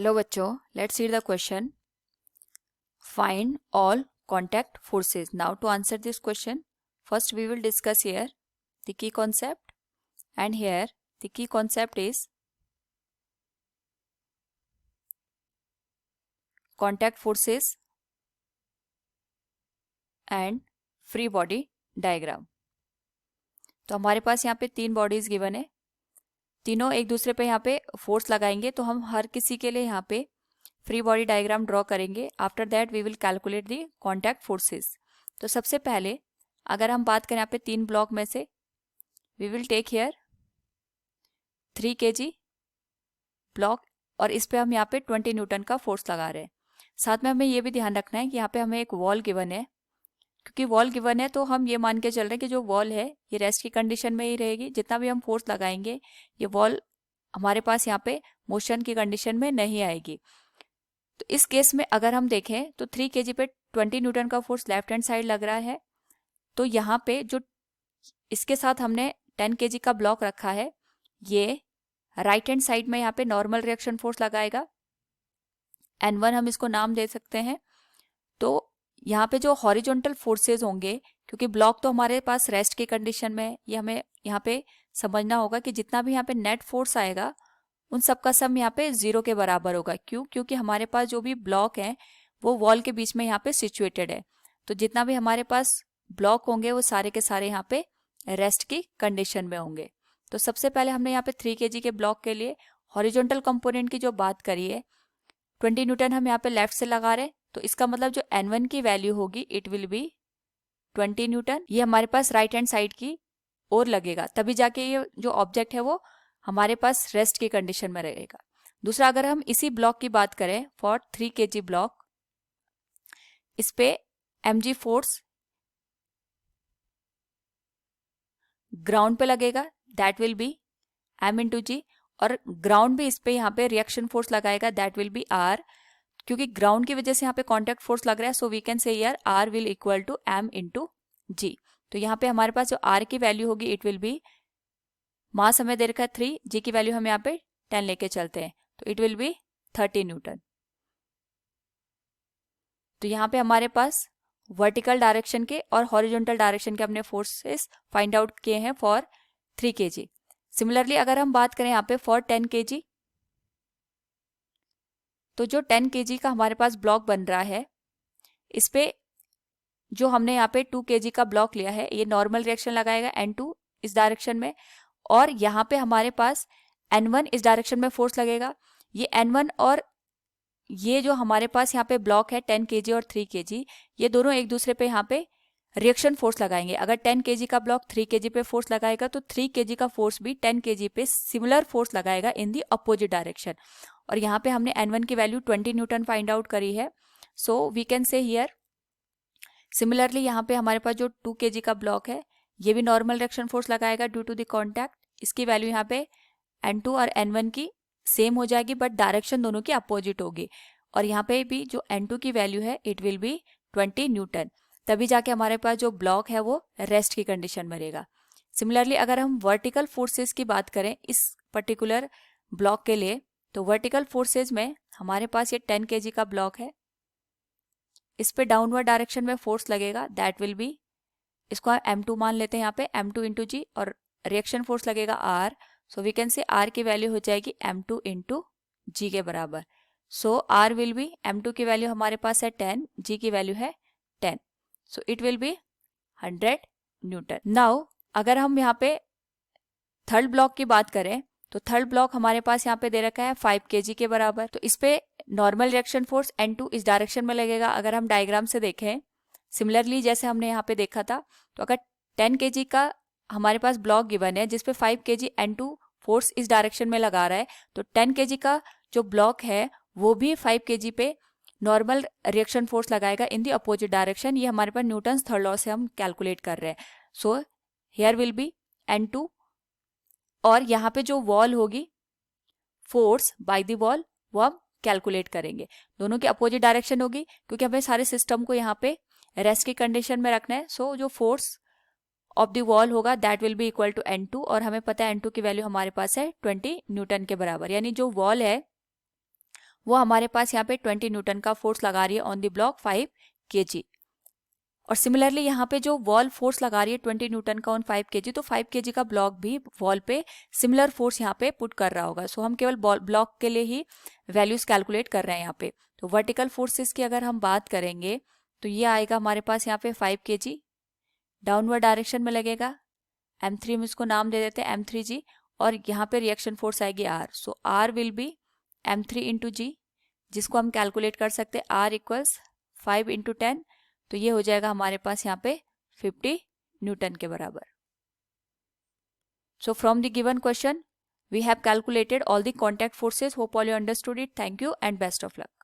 Hello बच्चों, let's see the question. Find all contact forces. Now to answer this question, first we will discuss here the key concept, and here the key concept is contact forces and free body diagram. तो हमारे पास यहाँ पे तीन bodies given है, तीनों एक दूसरे पे यहाँ पे फोर्स लगाएंगे, तो हम हर किसी के लिए यहाँ पे फ्री बॉडी डायग्राम ड्रॉ करेंगे. After that we will calculate the contact forces. तो सबसे पहले अगर हम बात करें यहाँ पे तीन ब्लॉक में से, we will take here 3 kg block, और इस पे हम यहाँ पे 20 न्यूटन का फोर्स लगा रहे हैं. साथ में हमें ये भी ध्यान रखना है कि यहाँ पे हमें एक वॉल गिवन है. क्योंकि वॉल गिवन है तो हम ये मान के चल रहे हैं कि जो वॉल है ये रेस्ट की कंडीशन में ही रहेगी. जितना भी हम फोर्स लगाएंगे ये वॉल हमारे पास यहाँ पे मोशन की कंडीशन में नहीं आएगी. तो इस केस में अगर हम देखें तो 3 kg पे 20 न्यूटन का फोर्स लेफ्ट हैंड साइड लग रहा है. तो यहाँ पे जो इसके साथ हमने 10 kg का ब्लॉक रखा है, ये राइट हैंड साइड में यहाँ पे नॉर्मल रिएक्शन फोर्स लगाएगा. N1 हम इसको नाम दे सकते हैं. तो यहाँ पे जो हॉरिजॉन्टल फोर्सेस होंगे, क्योंकि ब्लॉक तो हमारे पास रेस्ट की कंडीशन में है, ये हमें यहाँ पे समझना होगा कि जितना भी यहाँ पे नेट फोर्स आएगा उन सबका सम यहाँ पे 0 के बराबर होगा. क्यों? क्योंकि हमारे पास जो भी ब्लॉक है वो वॉल के बीच में यहाँ पे सिचुएटेड है. तो जितना भी हमारे पास ब्लॉक होंगे वो सारे के सारे यहाँ पे रेस्ट की कंडीशन में होंगे. तो सबसे पहले हमने यहाँ पे 3 kg के ब्लॉक के लिए हॉरिजॉन्टल कंपोनेंट की जो बात करी है, 20 न्यूटन हम यहाँ पे लेफ्ट से लगा रहे हैं. तो इसका मतलब जो N1 की वैल्यू होगी इट विल बी 20 न्यूटन. ये हमारे पास राइट हैंड साइड की ओर लगेगा, तभी जाके ये जो ऑब्जेक्ट है वो हमारे पास रेस्ट की कंडीशन में रहेगा. दूसरा, अगर हम इसी ब्लॉक की बात करें फॉर 3 kg ब्लॉक, इस पे mg फोर्स ग्राउंड पे लगेगा, that will be m into g. और ग्राउंड भी इस पे यहाँ पे रिएक्शन फोर्स लगाएगा, दैट विल बी r. क्योंकि ग्राउंड की वजह से यहाँ पे कॉन्टैक्ट फोर्स लग रहा है, so we can say here r will equal to m into g. तो यहाँ पे हमारे पास जो r की वैल्यू होगी इट विल बी, मास हमें दे रखा है 3, जी की वैल्यू हम यहाँ पे 10 लेके चलते हैं, तो इट विल बी 30 न्यूटन. तो यहाँ पे हमारे पास वर्टिकल डायरेक्शन के और हॉरिजॉन्टल डायरेक्शन के हमने फोर्सेस फाइंड आउट किए हैं फॉर 3 kg. सिमिलरली अगर हम बात करें यहाँ पे फॉर 10 kg, तो जो 10 kg का हमारे पास ब्लॉक बन रहा है, इस पे जो हमने यहाँ पे 2 kg का ब्लॉक लिया है, ये नॉर्मल रिएक्शन लगाएगा N2 इस डायरेक्शन में, और यहाँ पे हमारे पास N1 इस डायरेक्शन में फोर्स लगेगा. ये N1 और ये जो हमारे पास यहाँ पे ब्लॉक है 10 kg और 3 kg, ये दोनों एक दूसरे पे यहाँ पे रिएक्शन फोर्स लगाएंगे. अगर 10 kg का ब्लॉक 3 kg पे फोर्स लगाएगा तो 3 kg का फोर्स भी 10 kg पे सिमिलर फोर्स लगाएगा इन दी अपोजिट डायरेक्शन. और यहाँ पे हमने N1 की वैल्यू 20 न्यूटन फाइंड आउट करी है, so we can say here similarly यहाँ पे हमारे पास जो 2 kg का ब्लॉक है, ये भी नॉर्मल रिएक्शन फोर्स लगाएगा ड्यू टू द कॉन्टैक्ट. इसकी वैल्यू यहाँ पे N2 और N1 की सेम हो जाएगी, बट डायरेक्शन दोनों की अपोजिट होगी. और यहाँ पे भी जो N2 की वैल्यू है इट विल बी 20 न्यूटन. तभी जाके हमारे पास जो ब्लॉक है वो रेस्ट की कंडीशन में रहेगा. सिमिलरली अगर हम वर्टिकल फोर्सेस की बात करें इस पर्टिकुलर ब्लॉक के लिए, तो वर्टिकल फोर्सेस में हमारे पास ये 10 kg का ब्लॉक है, इस पे डाउनवर्ड डायरेक्शन में फोर्स लगेगा, दैट विल बी, इसको M2 मान लेते हैं यहाँ पे, M2 इंटू जी, और रिएक्शन फोर्स लगेगा R. So we can say R की वैल्यू हो जाएगी M2 इंटू जी के बराबर. सो R विल बी, M2 की वैल्यू हमारे पास है 10, G की वैल्यू है 10, so it will be 100 Newton. Now अगर हम यहाँ पे थर्ड ब्लॉक की बात करें, तो थर्ड ब्लॉक हमारे पास यहाँ पे दे रखा है 5 kg के बराबर. तो इस पे नॉर्मल रिएक्शन फोर्स N2 इस डायरेक्शन में लगेगा. अगर हम डायग्राम से देखें सिमिलरली जैसे हमने यहाँ पे देखा था, तो अगर 10 kg का हमारे पास ब्लॉक गिवन है जिसपे 5 kg N2 फोर्स इस डायरेक्शन में लगा रहा है, तो 10 kg का जो ब्लॉक है वो भी 5 kg पे नॉर्मल रिएक्शन फोर्स लगाएगा इन दी अपोजिट डायरेक्शन. ये हमारे पास न्यूटन्स थर्ड लॉ से हम कैलकुलेट कर रहे हैं. So here will be N2, और यहाँ पे जो वॉल होगी फोर्स बाय द वॉल वो हम कैलकुलेट करेंगे. दोनों की अपोजिट डायरेक्शन होगी क्योंकि हमें सारे सिस्टम को यहाँ पे रेस्ट की कंडीशन में रखना है. सो जो फोर्स ऑफ द वॉल होगा that will be equal to N2, और हमें पता है N2 की वैल्यू हमारे पास है 20 न्यूटन के बराबर. यानी जो वॉल है वो हमारे पास यहाँ पे 20 न्यूटन का फोर्स लगा रही है ऑन द ब्लॉक 5 kg। और सिमिलरली यहाँ पे जो वॉल फोर्स लगा रही है 20 न्यूटन का ऑन 5 kg, तो 5 kg का ब्लॉक भी वॉल पे सिमिलर फोर्स यहाँ पे पुट कर रहा होगा। सो हम केवल ब्लॉक के लिए ही वैल्यूज कैलकुलेट कर रहे हैं यहाँ पे। तो वर्टिकल फोर्सेस की अगर हम बात करेंगे तो ये आएगा हमारे पास यहाँ पे 5 kg डाउनवर्ड डायरेक्शन में लगेगा। M3 में इसको नाम दे देते हैं M3G, और यहाँ पे रिएक्शन फोर्स आएगी R। So R will be M3 into g, जिसको हम कैलकुलेट कर सकते हैं R इक्वल्स 5 इंटू 10, तो ये हो जाएगा हमारे पास यहाँ पे 50 न्यूटन के बराबर। So from the given question we have calculated all the contact forces. Hope all you understood it. Thank you and best of luck.